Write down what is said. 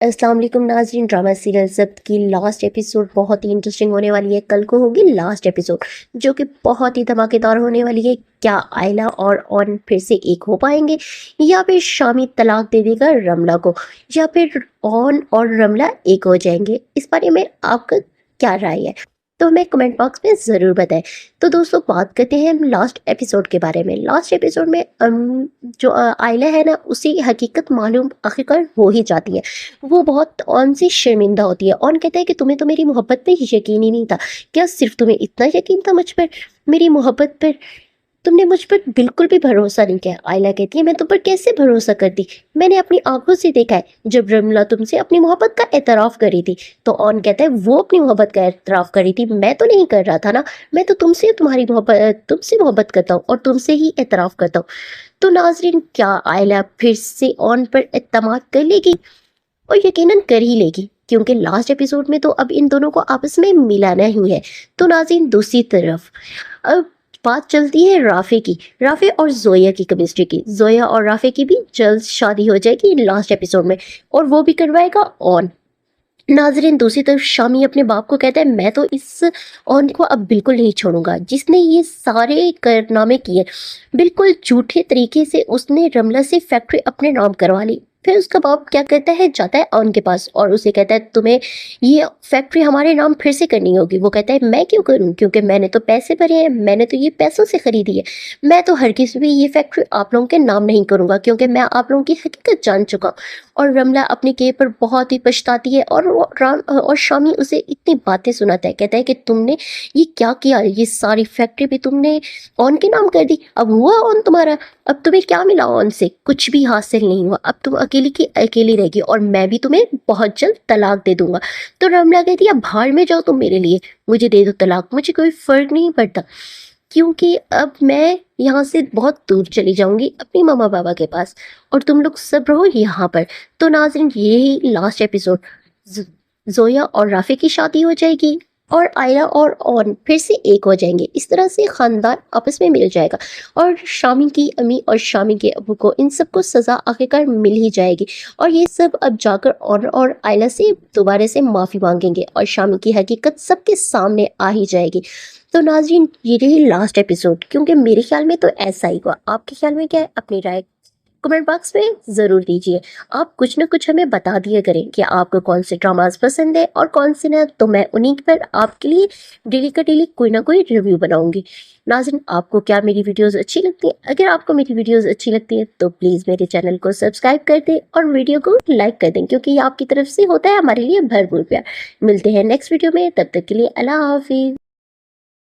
अस्सलाम वालेकुम नाज़रीन। ड्रामा सीरियल ज़ब्त की लास्ट एपिसोड बहुत ही इंटरेस्टिंग होने वाली है। कल को होगी लास्ट एपिसोड जो कि बहुत ही धमाकेदार होने वाली है। क्या आयला और ऑन फिर से एक हो पाएंगे या फिर शामी तलाक दे देगा रमला को, या फिर ऑन और रमला एक हो जाएंगे? इस बारे में आपका क्या राय है तो हमें कमेंट बॉक्स में ज़रूर बताएं। तो दोस्तों, बात करते हैं हम लास्ट एपिसोड के बारे में। लास्ट एपिसोड में जो आयला है ना, उसी हकीकत मालूम आखिरकार हो ही जाती है। वो बहुत ऑन से शर्मिंदा होती है। ऑन कहता है कि तुम्हें तो मेरी मोहब्बत पे यकीन ही नहीं था। क्या सिर्फ तुम्हें इतना यकीन था मुझ पर, मेरी मोहब्बत पर? तुमने मुझ पर बिल्कुल भी भरोसा नहीं किया। आयला कहती है, मैं तुम पर कैसे भरोसा करती? मैंने अपनी आंखों से देखा है जब रमला तुमसे अपनी मोहब्बत का एतराफ़ करी थी। तो ऑन कहता है, वो अपनी मोहब्बत का एतराफ़ करी थी, मैं तो नहीं कर रहा था ना। मैं तो तुमसे मोहब्बत करता हूँ और तुमसे ही एतराफ़ करता हूँ। तो नाजरीन, क्या आयला फिर से ऑन पर एतमाद कर लेगी? और यकीनन कर ही लेगी, क्योंकि लास्ट एपिसोड में तो अब इन दोनों को आपस में मिलाना ही है। तो नाज़रीन, दूसरी तरफ अब बात चलती है राफे की, राफे और जोया की केमिस्ट्री की। जोया और राफे की भी जल्द शादी हो जाएगी लास्ट एपिसोड में, और वो भी करवाएगा ऑन। नाजरीन, दूसरी तरफ शामी अपने बाप को कहता है, मैं तो इस ऑन को अब बिल्कुल नहीं छोड़ूंगा, जिसने ये सारे कारनामे किए। बिल्कुल झूठे तरीके से उसने रमला से फैक्ट्री अपने नाम करवा ली। फिर उसका बाप क्या कहता है, जाता है ऑन के पास और उसे कहता है, तुम्हें ये फैक्ट्री हमारे नाम फिर से करनी होगी। वो कहता है, मैं क्यों करूं, क्योंकि मैंने तो पैसे भरे हैं, मैंने तो ये पैसों से खरीदी है। मैं तो हर किसी भी ये फैक्ट्री आप लोगों के नाम नहीं करूंगा, क्योंकि मैं आप लोगों की हकीकत जान चुका हूं। और रमला अपनी के पर बहुत ही पछताती है, और शामी उसे इतनी बातें सुनाता है। कहता है कि तुमने ये क्या किया, ये सारी फैक्ट्री भी तुमने ऑन के नाम कर दी। अब हुआ ऑन तुम्हारा, अब तुम्हें क्या मिला ऑन से? कुछ भी हासिल नहीं हुआ। अब तुम अकेली की अकेली रहेगी और मैं भी तुम्हें बहुत जल्द तलाक दे दूंगा। तो रमला कहती है, बाहर में जाओ तुम मेरे लिए, मुझे दे दो तलाक, मुझे कोई फर्क नहीं पड़ता, क्योंकि अब मैं यहाँ से बहुत दूर चली जाऊंगी अपनी मम्मा पापा के पास, और तुम लोग सब रहो यहाँ पर। तो नाज़रीन, यही लास्ट एपिसोड, जोया और राफी की शादी हो जाएगी और आयरा और ऑन फिर से एक हो जाएंगे। इस तरह से खानदान आपस में मिल जाएगा, और शामी की अम्मी और शामी के अबू को इन सबको सज़ा आखिरकार मिल ही जाएगी। और ये सब अब जाकर ऑन और आयला से दोबारा से माफ़ी मांगेंगे और शामी की हकीकत सबके सामने आ ही जाएगी। तो नाज़रीन, ये रही लास्ट एपिसोड, क्योंकि मेरे ख्याल में तो ऐसा ही हुआ। आपके ख्याल में क्या है? अपनी राय कमेंट बॉक्स में ज़रूर दीजिए। आप कुछ ना कुछ हमें बता दिया करें कि आपको कौन से ड्रामास पसंद है और कौन से ना, तो मैं उन्हीं पर आपके लिए डेली का डेली कोई ना कोई रिव्यू बनाऊंगी। नाज़रीन, आपको क्या मेरी वीडियोस अच्छी लगती हैं? अगर आपको मेरी वीडियोस अच्छी लगती है तो प्लीज़ मेरे चैनल को सब्सक्राइब कर दें और वीडियो को लाइक कर दें, क्योंकि ये आपकी तरफ से होता है हमारे लिए भरपूर प्यार। मिलते हैं नेक्स्ट वीडियो में, तब तक के लिए अल्लाह हाफिज़।